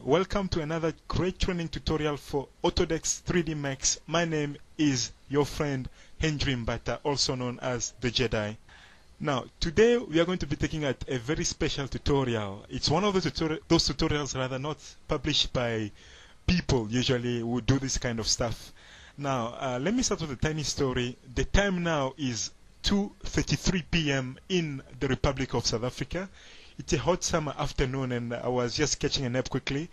welcome to another great training tutorial for Autodesk 3D Max. My name is your friend Henrythejedi, also known as the Jedi. Now, today we are going to be taking a very special tutorial. It's one of those tutorials rather not published by people usually who do this kind of stuff. Now, let me start with a tiny story. The time now is 2:33 p.m. in the Republic of South Africa. It's a hot summer afternoon and I was just catching a nap quickly.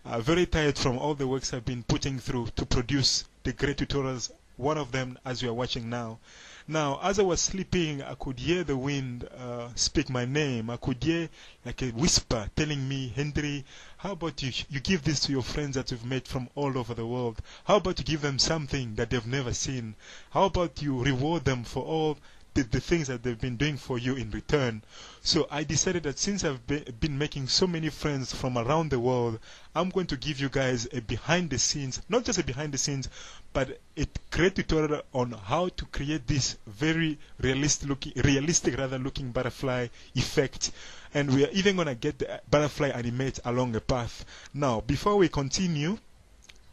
Very tired from all the works I've been putting through to produce the great tutorials, one of them as you are watching now. Now, as I was sleeping, I could hear the wind speak my name. I could hear like a whisper telling me, Henry, how about you give this to your friends that you've met from all over the world? How about you give them something that they've never seen? How about you reward them for all the things that they've been doing for you in return? So I decided that since I've been making so many friends from around the world, I'm going to give you guys a behind the scenes, not just a behind the scenes, but a great tutorial on how to create this very realistic looking butterfly effect. And we are even going to get the butterfly animate along a path. Now, before we continue,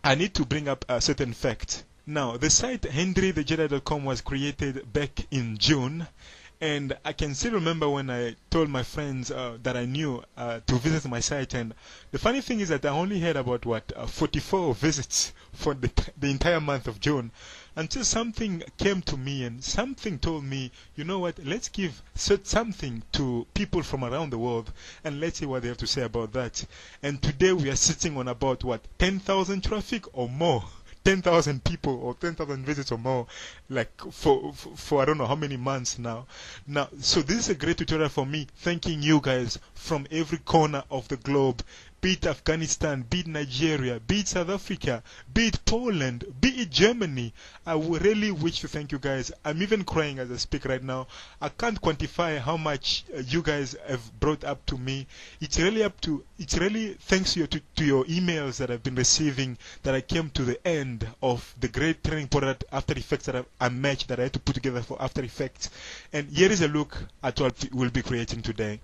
I need to bring up a certain fact. Now, the site Henrythejedi.com was created back in June, and I can still remember when I told my friends that I knew to visit my site. And the funny thing is that I only had about 44 visits for the entire month of June, until something came to me and something told me, you know what, let's give something to people from around the world and let's see what they have to say about that. And today we are sitting on about 10,000 traffic or more. 10,000 people or 10,000 visits or more, like for I don't know how many months now. So this is a great tutorial for me, thanking you guys from every corner of the globe, be it Afghanistan, be it Nigeria, be it South Africa, be it Poland, be it Germany. I really wish to thank you guys. I'm even crying as I speak right now. I can't quantify how much you guys have brought up to me. It's really thanks to your emails that I've been receiving that I came to the end of the great training product After Effects that Unmatched that I had to put together for After Effects. And here is a look at what we'll be creating today.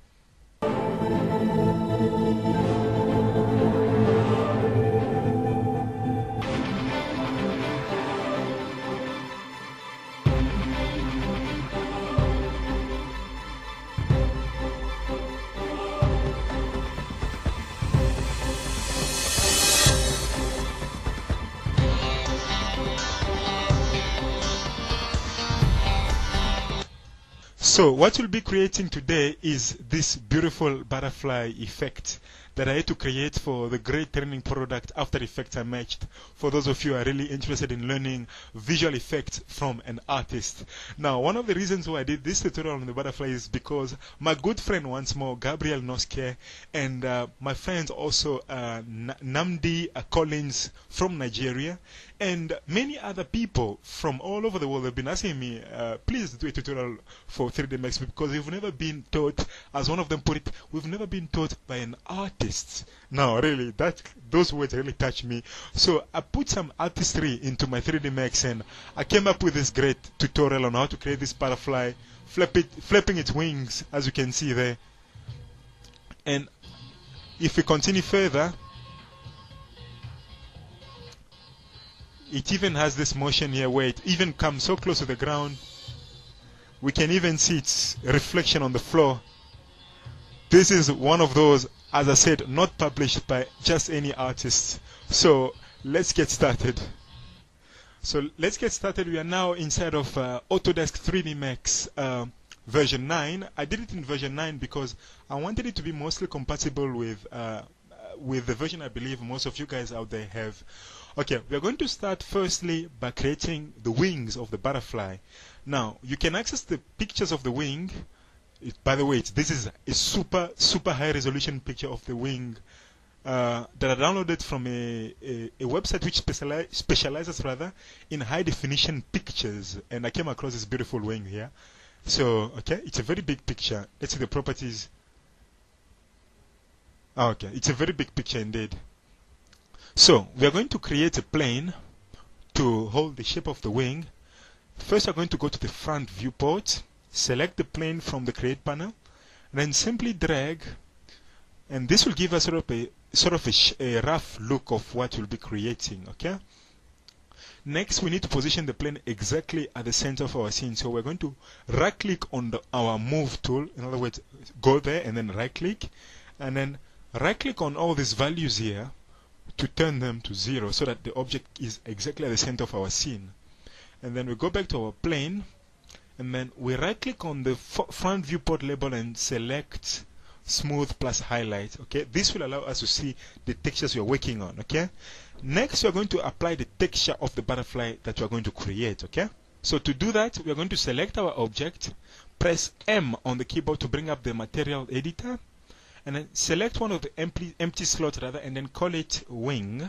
So what we'll be creating today is this beautiful butterfly effect that I had to create for the great training product After Effects Unmatched, for those of you who are really interested in learning visual effects from an artist. Now, one of the reasons why I did this tutorial on the butterfly is because my good friend once more, Gabriel Noske, and my friends also Namdi Collins from Nigeria, and many other people from all over the world have been asking me, please do a tutorial for 3D Max, because we've never been taught, as one of them put it, we've never been taught by an artist. Now, really, those words really touch me. So I put some artistry into my 3D Max and I came up with this great tutorial on how to create this butterfly, flapping its wings, as you can see there. And if we continue further, it even has this motion here where it even comes so close to the ground. We can even see its reflection on the floor. This is one of those, as I said, not published by just any artist. So let's get started. We are now inside of Autodesk 3D Max version 9. I did it in version 9 because I wanted it to be mostly compatible with the version I believe most of you guys out there have. Okay, we are going to start firstly by creating the wings of the butterfly. Now, you can access the pictures of the wing. By the way, this is a super high resolution picture of the wing that I downloaded from a website which specializes in high definition pictures, and I came across this beautiful wing here. So, okay, it's a very big picture. Let's see the properties. Okay, it's a very big picture indeed. So, we are going to create a plane to hold the shape of the wing. First, we're going to go to the front viewport, select the plane from the Create panel, then simply drag, and this will give us sort of sort of a rough look of what we'll be creating. Okay. Next, we need to position the plane exactly at the center of our scene. So we're going to right click on our move tool. In other words, go there and then right click, and then right click on all these values here to turn them to 0 so that the object is exactly at the center of our scene. And then we go back to our plane, and then we right click on the front viewport label and select smooth plus highlight. Okay, this will allow us to see the textures we're working on. Okay, next we're going to apply the texture of the butterfly that we're going to create. Okay, so to do that, we're going to select our object, press M on the keyboard to bring up the material editor, and then select one of the empty slots rather, and then call it wing,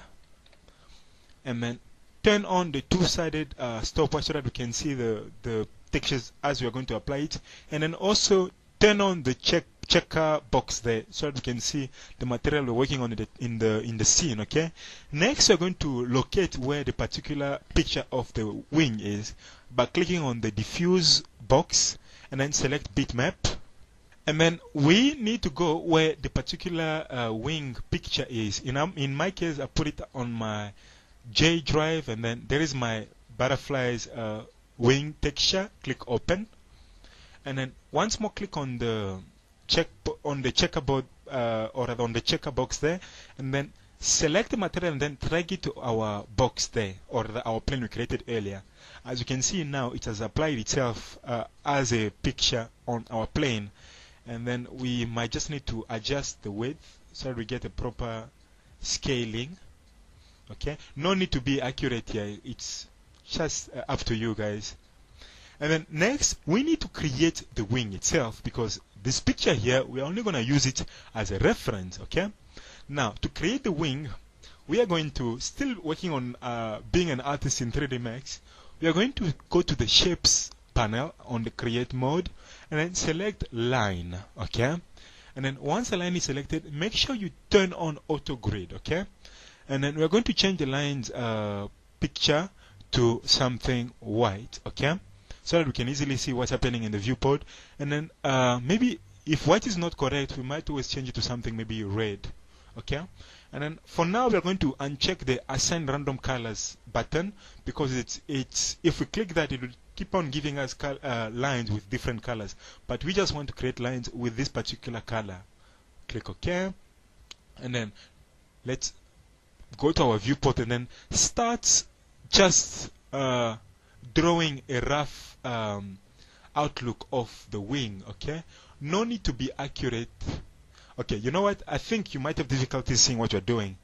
and then turn on the two-sided stopwatch so that we can see the textures as we are going to apply it, and then also turn on the checker box there so that we can see the material we're working on in the scene. Okay, next we're going to locate where the particular picture of the wing is by clicking on the diffuse box and then select bitmap, and then we need to go where the particular wing picture is. In my case, I put it on my J drive, and then there is my butterfly's wing texture. Click open, and then once more click on the checkerboard or rather on the checker box there, and then select the material and then drag it to our box there, or our plane we created earlier. As you can see now, it has applied itself as a picture on our plane, and then we might just need to adjust the width so that we get a proper scaling. Okay, no need to be accurate here, it's just up to you guys. And then next, we need to create the wing itself, because this picture here, we're only going to use it as a reference. Okay, now to create the wing, we are going to, still working on being an artist in 3D Max, we are going to go to the shapes panel on the create mode, and then select line. Okay, and then once the line is selected, make sure you turn on auto grid. Okay, and then we're going to change the line's picture to something white. Okay, so that we can easily see what's happening in the viewport. And then maybe if white is not correct, we might always change it to something maybe red. Okay, and then for now we are going to uncheck the assign random colors button, because it's if we click that, it will keep on giving us lines with different colors, but we just want to create lines with this particular color. Click OK, and then let's go to our viewport and then start just drawing a rough outlook of the wing. Okay, no need to be accurate. Okay, you know what, I think you might have difficulty seeing what you're doing.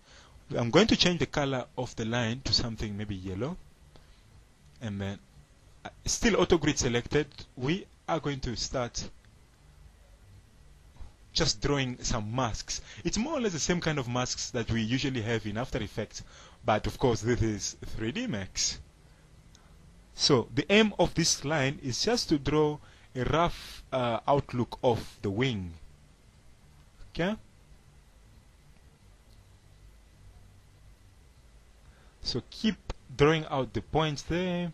I'm going to change the color of the line to something maybe yellow, and then still auto grid selected. We are going to start just drawing some masks. It's more or less the same kind of masks that we usually have in After Effects, but of course this is 3D Max. So the aim of this line is just to draw a rough outlook of the wing. Okay, so keep drawing out the points there,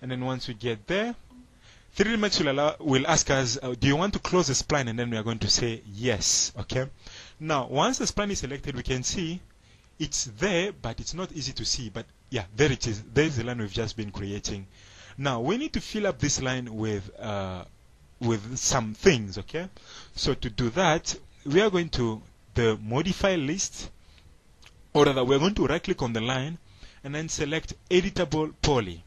and then once we get there, 3D Max will ask us, do you want to close the spline? And then we are going to say yes. Okay, now once the spline is selected, we can see it's there, but it's not easy to see. But yeah, there it is. There is the line we've just been creating. Now we need to fill up this line with some things. Okay, so to do that, we are going to the modify list, or rather we're going to right click on the line and then select editable poly,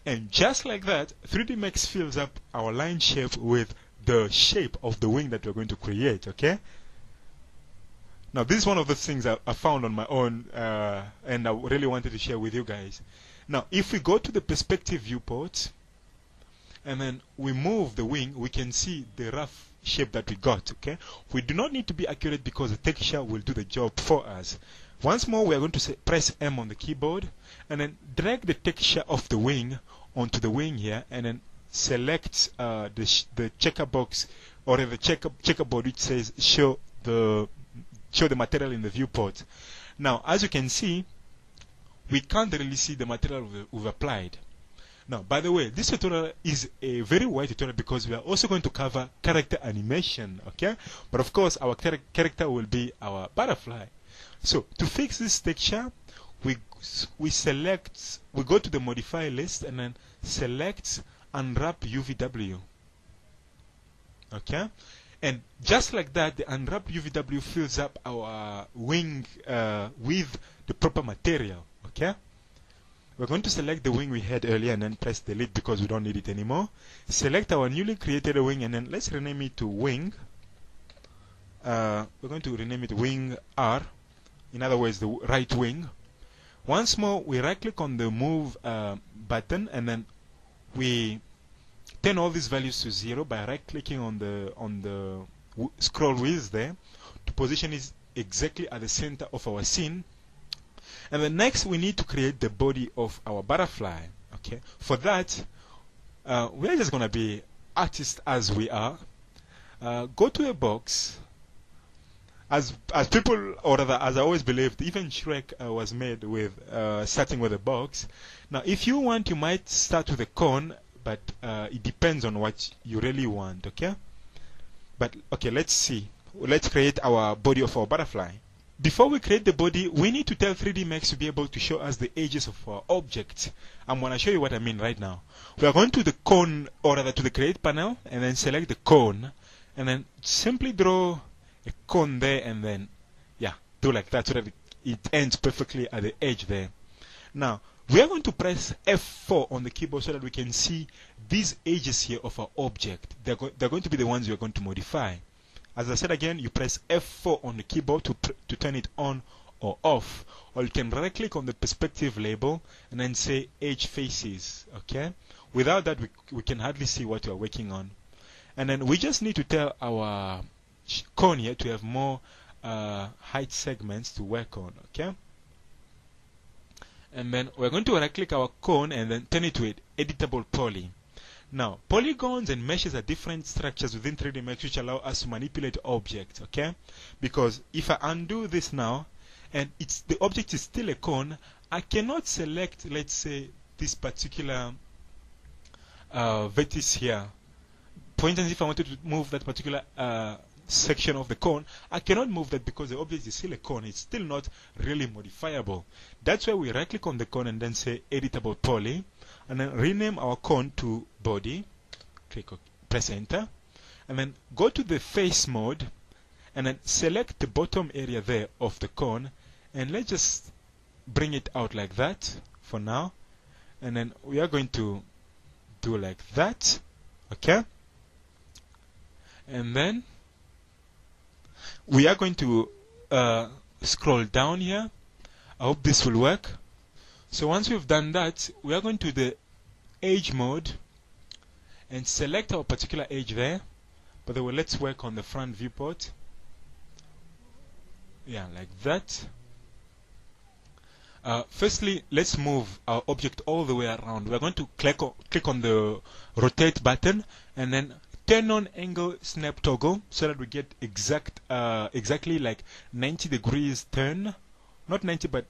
and just like that, 3D Max fills up our line shape with the shape of the wing that we're going to create. Okay, now this is one of the things I found on my own, and I really wanted to share with you guys. Now if we go to the perspective viewport and then we move the wing, we can see the rough shape that we got. Okay, we do not need to be accurate because the texture will do the job for us. Once more, we are going to press M on the keyboard and then drag the texture of the wing onto the wing here, and then select the checker box, or the checkerboard which says show the material in the viewport. Now as you can see, we can't really see the material we've applied. Now, by the way, this tutorial is a very wide tutorial because we are also going to cover character animation, okay? But of course, our character will be our butterfly. So, to fix this texture, we go to the modify list and then select unwrap UVW. Okay? And just like that, the unwrap UVW fills up our wing with the proper material. Okay? We're going to select the wing we had earlier and then press delete because we don't need it anymore. Select our newly created wing and then let's rename it to wing. We're going to rename it wing R. In other words, the right wing. Once more, we right click on the move button and then we turn all these values to 0 by right clicking on the scroll wheels there to position it exactly at the center of our scene. And then next we need to create the body of our butterfly. Okay, for that we're just gonna be artists as we are. Go to a box. As people, or rather, as I always believed, even Shrek was made with starting with a box. Now, if you want, you might start with a cone, but it depends on what you really want. Okay. But okay, let's see. Let's create our body of our butterfly. Before we create the body, we need to tell 3D.max to be able to show us the edges of our object. I'm going to show you what I mean right now. We are going to the cone, or rather to the create panel, and then select the cone, and then simply draw a cone there, and then, yeah, do like that so that it ends perfectly at the edge there. Now, we are going to press F4 on the keyboard so that we can see these edges here of our object. They're going to be the ones we are going to modify. As I said again, you press F4 on the keyboard to turn it on or off. Or you can right click on the perspective label and then say edge faces. Okay? Without that, we can hardly see what we are working on. And then we just need to tell our cone here to have more height segments to work on. Okay? And then we're going to right click our cone and then turn it to an editable poly. Now, polygons and meshes are different structures within 3D.max which allow us to manipulate objects, okay? Because if I undo this now, and the object is still a cone, I cannot select, let's say, this particular vertex here. For instance, if I wanted to move that particular section of the cone, I cannot move that because the object is still a cone. It's still not really modifiable. That's why we right-click on the cone and then say Editable Poly, and then rename our cone to Body. Press Enter, and then go to the Face mode, and then select the bottom area there of the cone, and let's just bring it out like that for now, and then we are going to do like that, okay? And then we are going to scroll down here. I hope this will work. So once we've done that, we are going to the edge mode and select our particular edge there. By the way, let's work on the front viewport. Yeah, like that. Firstly, let's move our object all the way around. We're going to click on the rotate button and then turn on angle snap toggle so that we get exactly like 90 degrees turn. Not 90, but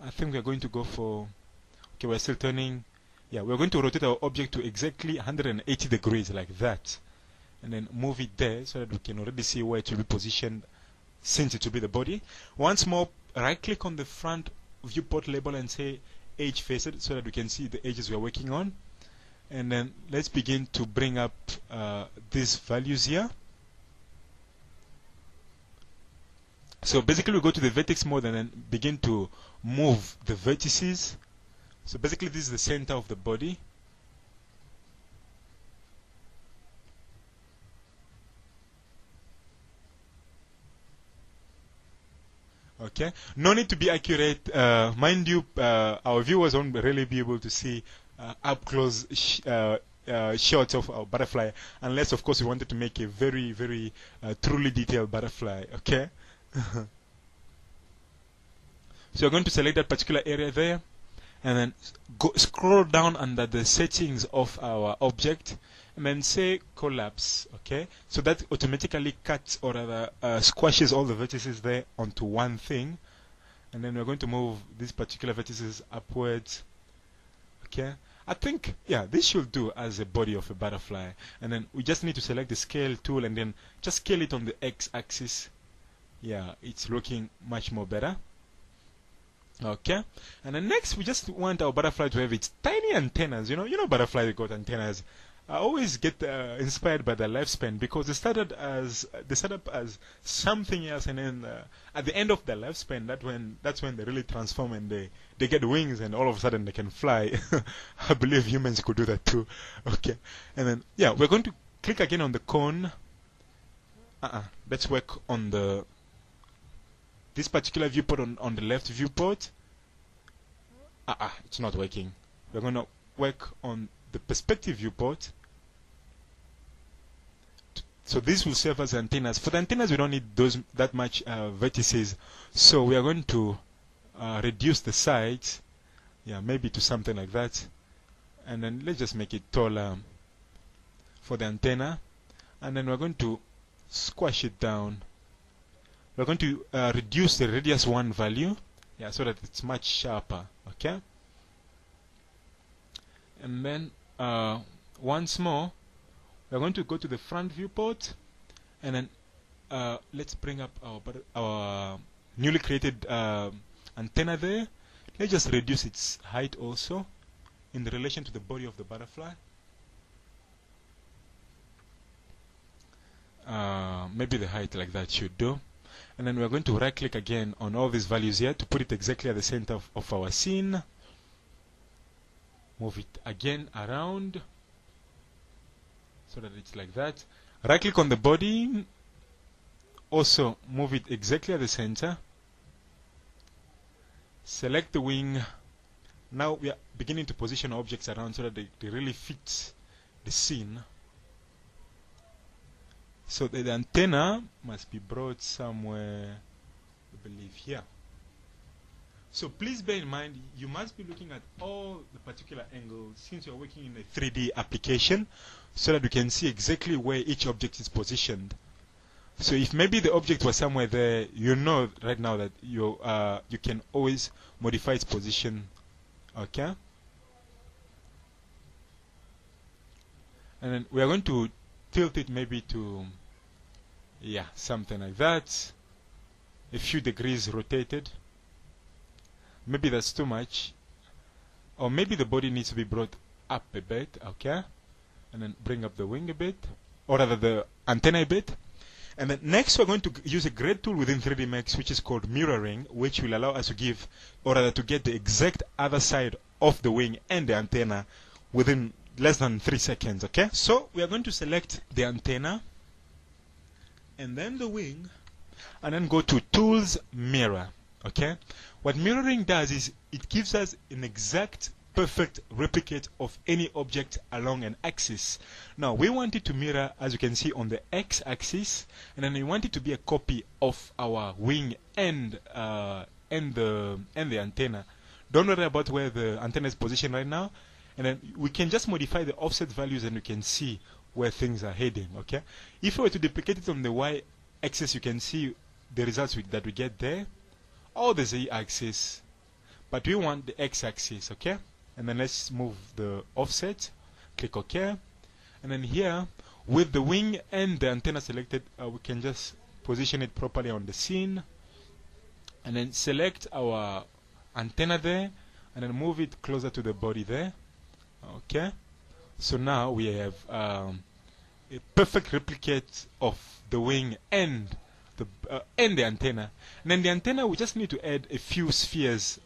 I think we're going to go for, okay, we're still turning. Yeah, we're going to rotate our object to exactly 180 degrees like that. And then move it there so that we can already see where it will be positioned since it will be the body. Once more, right click on the front viewport label and say edge faced so that we can see the edges we're working on. And then let's begin to bring up these values here. So basically we go to the vertex mode and then begin to move the vertices. So basically this is the center of the body. Okay, no need to be accurate. Mind you, our viewers won't really be able to see up close shots of our butterfly, unless of course we wanted to make a very, very truly detailed butterfly. Okay. So you're going to select that particular area there, and then scroll down under the settings of our object, and then say collapse. Okay, so that automatically cuts or rather squashes all the vertices there onto one thing, and then we're going to move these particular vertices upwards. Okay, I think, yeah, this should do as a body of a butterfly. And then we just need to select the scale tool and then just scale it on the x-axis. Yeah, it's looking much more better. Okay, and then next we just want our butterfly to have its tiny antennas. You know, butterflies got antennas. I always get inspired by their lifespan, because they started up as something else, and then at the end of their lifespan, that's when they really transform and they get wings, and all of a sudden they can fly. I believe humans could do that too. Okay, and then yeah, we're going to click again on the cone. Let's work on this particular viewport on the left viewport. It's not working. We're going to work on the perspective viewport. So this will serve as antennas. For the antennas, we don't need that much vertices. So we are going to reduce the sides, yeah, maybe to something like that. And then let's just make it taller for the antenna. And then we're going to squash it down. We're going to reduce the radius 1 value, yeah, so that it's much sharper. Okay. And then once more, we're going to go to the front viewport, and then let's bring up our newly created antenna there. Let's just reduce its height also in relation to the body of the butterfly. Maybe the height like that should do. And then we're going to right click again on all these values here to put it exactly at the center of our scene. Move it again around so that it's like that. Right click on the body, also move it exactly at the center. Select the wing. Now we are beginning to position objects around so that they really fit the scene. So the antenna must be brought somewhere, I believe here. So please bear in mind, you must be looking at all the particular angles since you're working in a 3D application, so that you can see exactly where each object is positioned. So if maybe the object was somewhere there, you know right now that you can always modify its position. Okay? And then we are going to tilt it maybe to, yeah, something like that. A few degrees rotated. Maybe that's too much. Or maybe the body needs to be brought up a bit. Okay? And then bring up the wing a bit. Or rather the antenna a bit. And then next we're going to use a great tool within 3D.Max which is called mirroring, which will allow us to give, or rather to get the exact other side of the wing and the antenna within less than 3 seconds. Okay? So we are going to select the antenna and then the wing, and then go to Tools, Mirror. Okay? What mirroring does is it gives us an exact perfect replicate of any object along an axis. Now we want it to mirror, as you can see, on the x-axis, and then we want it to be a copy of our wing and the antenna. Don't worry about where the antenna is positioned right now, and then we can just modify the offset values and we can see where things are heading. Okay? If we were to duplicate it on the y-axis, you can see the results that we get there, or the z-axis, but we want the x-axis. Okay? And then let's move the offset, click OK, and then here with the wing and the antenna selected, we can just position it properly on the scene, and then select our antenna there and then move it closer to the body there. Okay, so now we have a perfect replicate of the wing and the antenna. And then the antenna, we just need to add a few spheres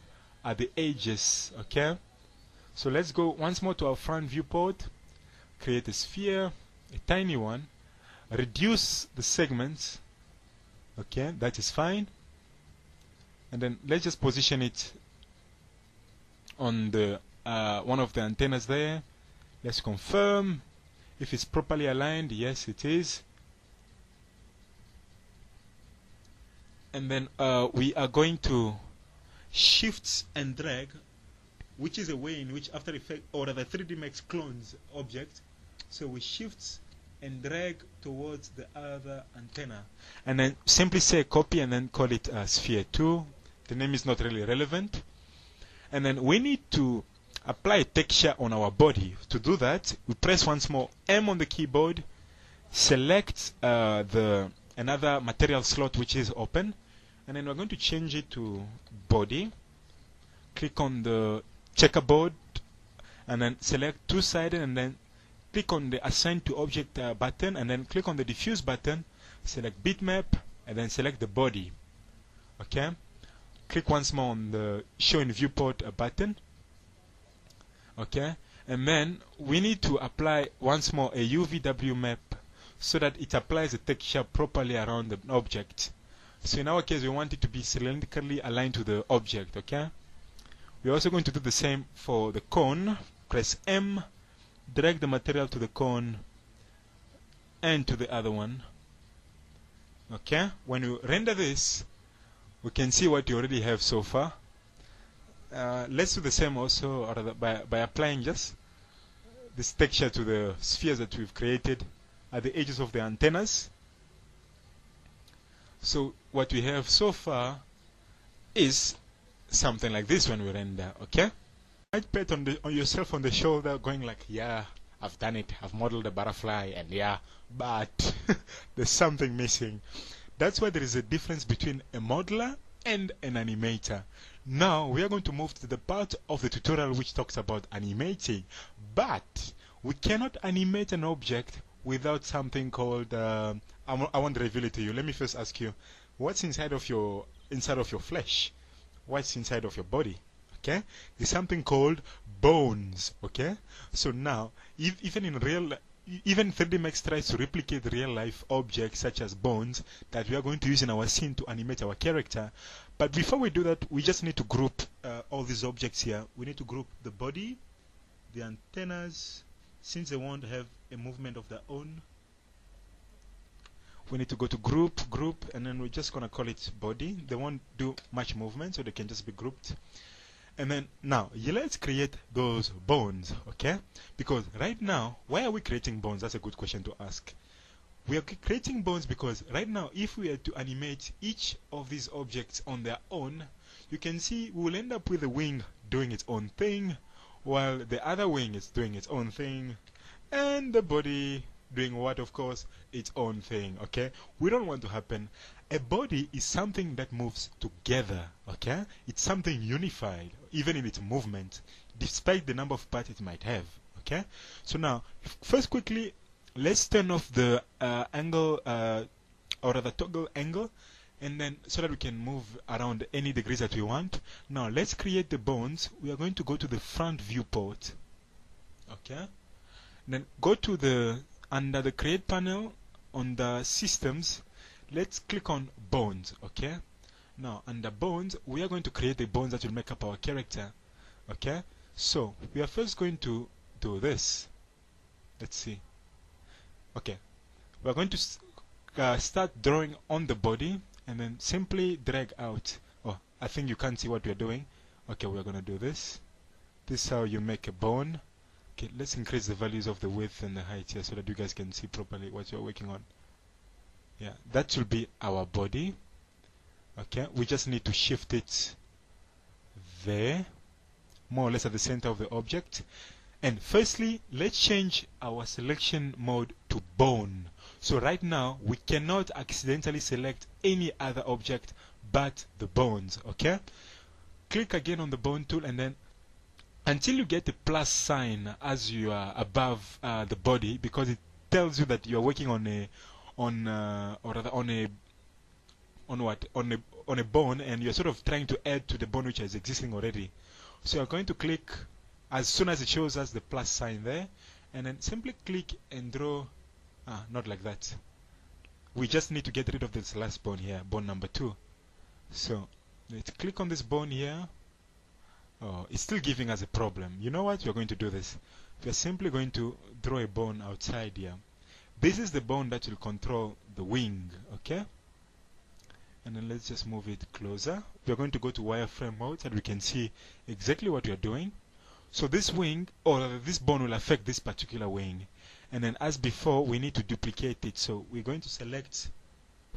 at the edges. Okay, so let's go once more to our front viewport, create a sphere, a tiny one, reduce the segments. Okay, that is fine. And then let's just position it on the one of the antennas there. Let's confirm if it's properly aligned. Yes, it is. And then we are going to shift and drag, which is a way in which After Effects or the 3D.Max clones object. So we shift and drag towards the other antenna, and then simply say copy and then call it sphere 2. The name is not really relevant. And then we need to apply a texture on our body. To do that, we press once more M on the keyboard, select another material slot which is open, and then we're going to change it to body. Click on the checkerboard and then select two-sided, and then click on the assign to object button, and then click on the diffuse button, select bitmap, and then select the body. Okay, click once more on the show in viewport button. Okay, and then we need to apply once more a UVW map so that it applies the texture properly around the object. So in our case, we want it to be cylindrically aligned to the object. Okay, we're also going to do the same for the cone. Press M, drag the material to the cone and to the other one. Okay, when you render this, we can see what you already have so far. Let's do the same also, or by applying just this texture to the spheres that we've created at the edges of the antennas. So what we have so far is something like this when we render. Okay, right, pat on yourself on the shoulder, going like, yeah, I've done it, I've modeled a butterfly, and yeah, but there's something missing. That's why there is a difference between a modeler and an animator. Now we are going to move to the part of the tutorial which talks about animating, but we cannot animate an object without something called I want to reveal it to you. Let me first ask you, what's inside of your flesh? What's inside of your body? Okay, there's something called bones. Okay, so now even 3D.max tries to replicate real life objects such as bones that we are going to use in our scene to animate our character. But before we do that, we just need to group all these objects here. We need to group the body, the antennas, since they won't have a movement of their own. We need to go to group, and then we're just going to call it body. They won't do much movement, so they can just be grouped. And then now, let's create those bones, okay? Because right now, why are we creating bones? That's a good question to ask. We are creating bones because right now, if we are to animate each of these objects on their own, you can see we will end up with the wing doing its own thing, while the other wing is doing its own thing, and the body doing what? Of course, its own thing, okay? We don't want to happen. A body is something that moves together, okay? It's something unified, even in its movement, despite the number of parts it might have, okay? So now, first quickly, let's turn off the angle, or the toggle angle, and then so that we can move around any degrees that we want. Now, let's create the bones. We are going to go to the front viewport, okay? Then go to the under the create panel on the systems. Let's click on bones, okay? Now under bones, we are going to create the bones that will make up our character, okay? So we are first going to do this. Let's see. Okay, we're going to start drawing on the body and then simply drag out. Oh, I think you can't see what we're doing. Okay, we're going to do this. This is how you make a bone. Okay, let's increase the values of the width and the height here so that you guys can see properly what you're working on. Yeah, that will be our body. Okay, we just need to shift it there, more or less at the center of the object. And firstly, let's change our selection mode to bone. So right now, we cannot accidentally select any other object but the bones, okay? Click again on the bone tool, and then until you get the plus sign as you are above the body, because it tells you that you are working on a bone, and you're sort of trying to add to the bone which is existing already. So you're going to click as soon as it shows us the plus sign there, and then simply click and draw. Not like that. We just need to get rid of this last bone here, bone number 2. So let's click on this bone here. Oh, it's still giving us a problem. You know what? We're going to do this. We're simply going to draw a bone outside here. This is the bone that will control the wing, okay? And then let's just move it closer. We're going to go to wireframe mode so that we can see exactly what we're doing. So this wing, or this bone, will affect this particular wing. And then as before, we need to duplicate it. So we're going to select,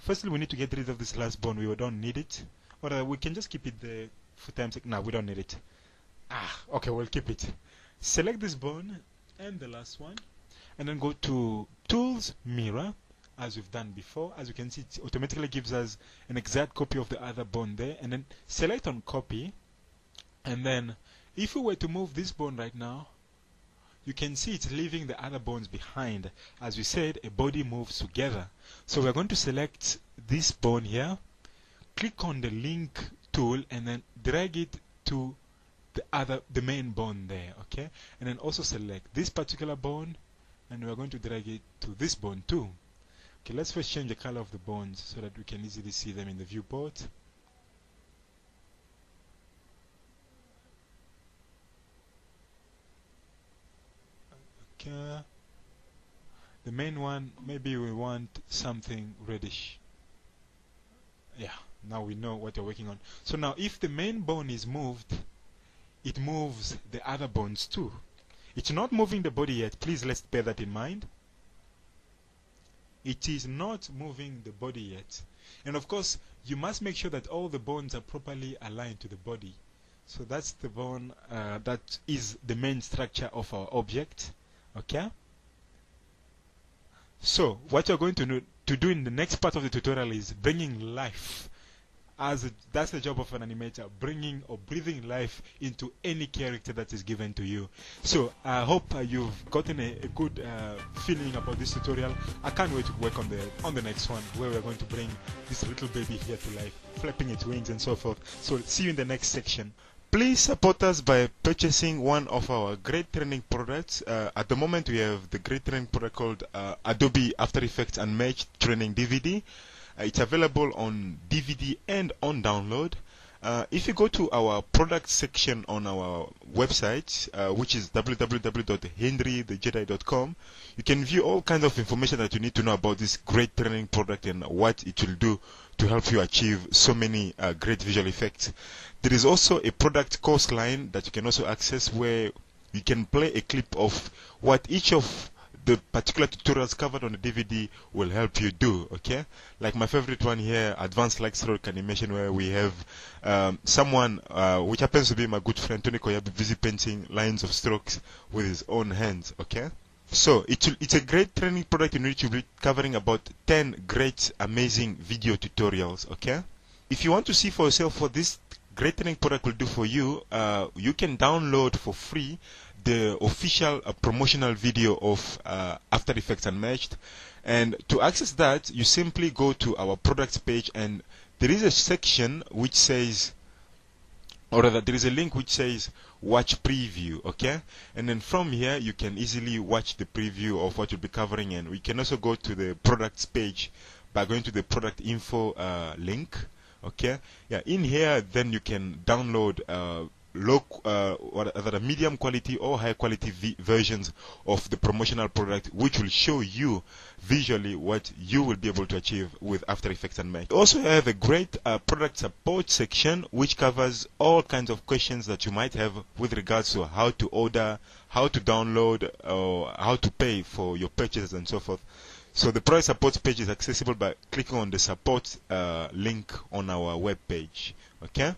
firstly we need to get rid of this last bone. We don't need it. Or we can just keep it there for time's sake. No, we don't need it. Okay, we'll keep it. Select this bone and the last one, and then go to Tools, Mirror, as we've done before. As you can see, it automatically gives us an exact copy of the other bone there, and then select on copy. And then if we were to move this bone right now, you can see it's leaving the other bones behind. As we said, a body moves together. So we're going to select this bone here, click on the link tool, and then drag it to the main bone there, okay? And then also select this particular bone, and we're going to drag it to this bone too. Okay, let's first change the color of the bones so that we can easily see them in the viewport. Okay. The main one, maybe we want something reddish. Yeah, now we know what we're working on. So now if the main bone is moved, it moves the other bones too. It's not moving the body yet. Please, let's bear that in mind. It is not moving the body yet. And of course, you must make sure that all the bones are properly aligned to the body. So that's the bone that is the main structure of our object. Okay? So, what you're going to do in the next part of the tutorial is bringing life. That's the job of an animator, bringing or breathing life into any character that is given to you. So I hope you've gotten a good feeling about this tutorial. I can't wait to work on the next one, where we're going to bring this little baby here to life, flapping its wings and so forth. So see you in the next section. Please support us by purchasing one of our great training products. At the moment we have the great training product called Adobe After Effects Unmatched Training DVD. It's available on DVD and on download. If you go to our product section on our website, which is www.henrythejedi.com, you can view all kinds of information that you need to know about this great training product and what it will do to help you achieve so many great visual effects. There is also a product course line that you can also access, where you can play a clip of what each of the particular tutorials covered on the DVD will help you do, okay? Like my favorite one here, Advanced Light Stroke Animation, where we have someone, which happens to be my good friend Tony Koyabe, busy painting lines of strokes with his own hands, okay? So it's a great training product in which you'll be covering about 10 great, amazing video tutorials, okay? If you want to see for yourself what this great training product will do for you, you can download for free the official promotional video of After Effects Unmatched. And to access that, you simply go to our products page, and there is a section which says, or rather there is a link which says watch preview, okay? And then from here you can easily watch the preview of what you'll be covering. And we can also go to the products page by going to the product info link, okay? Yeah, in here then you can download medium quality or high quality versions of the promotional product, which will show you visually what you will be able to achieve with After Effects Unmatched. We also have a great product support section, which covers all kinds of questions that you might have with regards to how to order, how to download, or how to pay for your purchases and so forth. So the product support page is accessible by clicking on the support link on our web page, okay?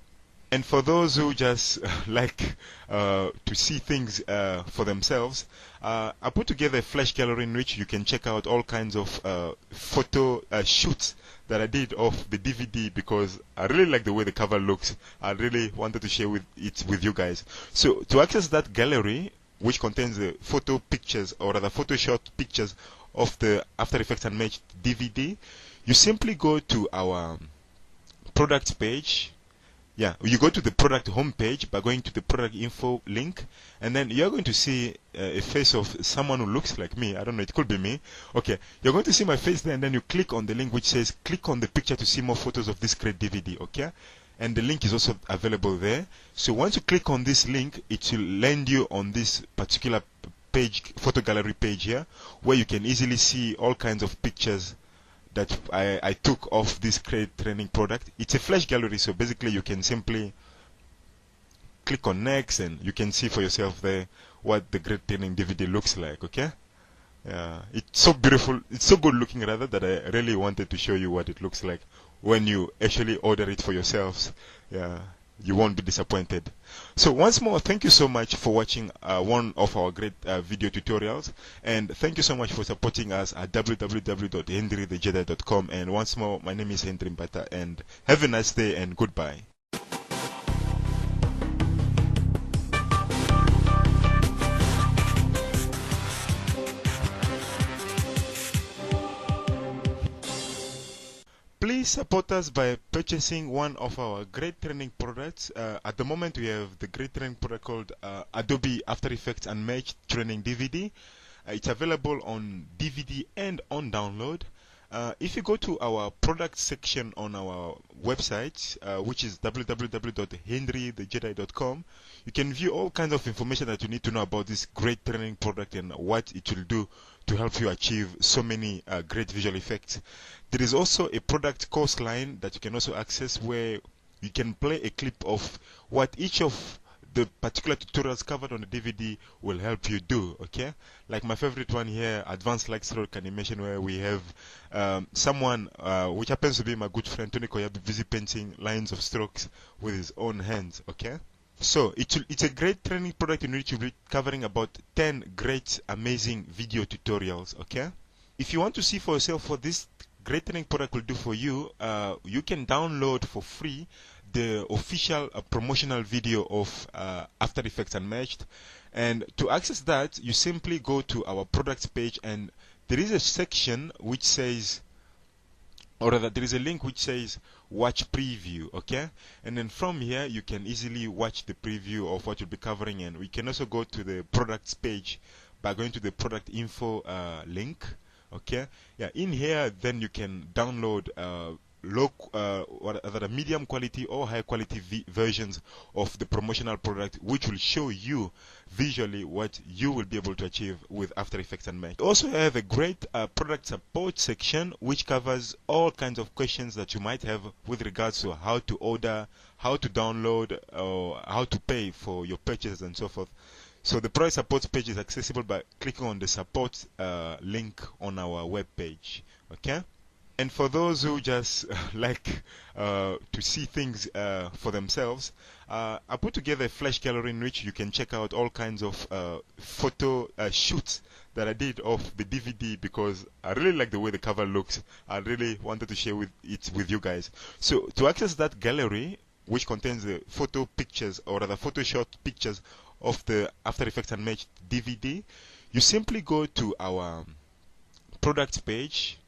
And for those who just like to see things for themselves, I put together a flash gallery in which you can check out all kinds of photo shoots that I did of the DVD, because I really like the way the cover looks. I really wanted to share it with you guys. So to access that gallery, which contains the photo pictures, or rather Photoshop pictures of the After Effects Unmatched DVD, you simply go to our product page. Yeah, you go to the product homepage by going to the product info link, and then you're going to see a face of someone who looks like me. I don't know, it could be me. Okay, you're going to see my face there, and then you click on the link which says click on the picture to see more photos of this great DVD, okay? And the link is also available there. So once you click on this link, it will land you on this particular page, photo gallery page here, where you can easily see all kinds of pictures that I took of this great training product. It's a flash gallery, so basically you can simply click on next, and you can see for yourself there what the great training DVD looks like, okay? It's so beautiful, it's so good looking rather, that I really wanted to show you what it looks like when you actually order it for yourselves. Yeah, you won't be disappointed. So once more, thank you so much for watching one of our great video tutorials, and thank you so much for supporting us at www.henrythejedi.com. And once more, my name is Henry Mbata, and have a nice day and goodbye. Please support us by purchasing one of our great training products. At the moment, we have the great training product called Adobe After Effects Unmatched Training DVD. It's available on DVD and on download. If you go to our product section on our website, which is www.henrythejedi.com, you can view all kinds of information that you need to know about this great training product and what it will do to help you achieve so many great visual effects. There is also a product course line that you can also access, where you can play a clip of what each of the particular tutorials covered on the DVD will help you do. Okay, like my favorite one here, Advanced Light Stroke Animation, where we have someone which happens to be my good friend Tony Koyabi, busy painting lines of strokes with his own hands. Okay, so it's a great training product in which you'll be covering about 10 great amazing video tutorials. Okay, if you want to see for yourself what this great training product will do for you, you can download for free the official promotional video of After Effects Unmatched. And to access that, you simply go to our products page, and there is a section which says, or rather there is a link which says watch preview. Okay, and then from here you can easily watch the preview of what you'll be covering. And we can also go to the products page by going to the product info link. Okay, yeah, in here then you can download medium quality or high quality versions of the promotional product, which will show you visually what you will be able to achieve with After Effects Unmatched. We also have a great product support section which covers all kinds of questions that you might have with regards to how to order, how to download, or how to pay for your purchases and so forth. So the product support page is accessible by clicking on the support link on our web page. Okay, and for those who just like to see things for themselves, I put together a flash gallery in which you can check out all kinds of photo shoots that I did of the DVD, because I really like the way the cover looks. I really wanted to share it with you guys. So to access that gallery, which contains the photo pictures, or rather Photoshop pictures of the After Effects Unmatched DVD, you simply go to our product page.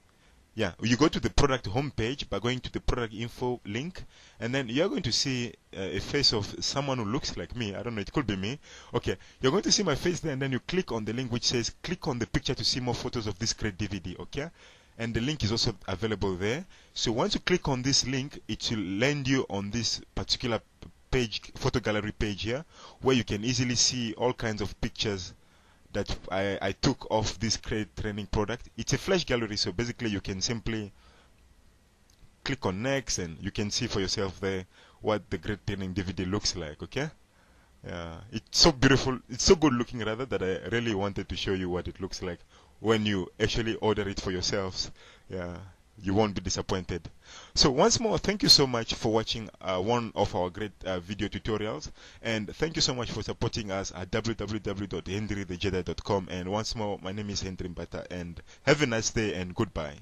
Yeah, you go to the product homepage by going to the product info link, and then you're going to see a face of someone who looks like me. I don't know, it could be me. Okay, you're going to see my face there, and then you click on the link which says click on the picture to see more photos of this great DVD. Okay, and the link is also available there. So once you click on this link, it will land you on this particular page, photo gallery page here, where you can easily see all kinds of pictures that I took of this great training product. It's a flash gallery, so basically you can simply click on next, and you can see for yourself there what the great training DVD looks like. Okay, it's so beautiful, it's so good looking rather, that I really wanted to show you what it looks like when you actually order it for yourselves. Yeah, you won't be disappointed. So once more, thank you so much for watching one of our great video tutorials, and thank you so much for supporting us at www.henrythejedi.com. And once more, my name is Henry Mbata, and have a nice day and goodbye.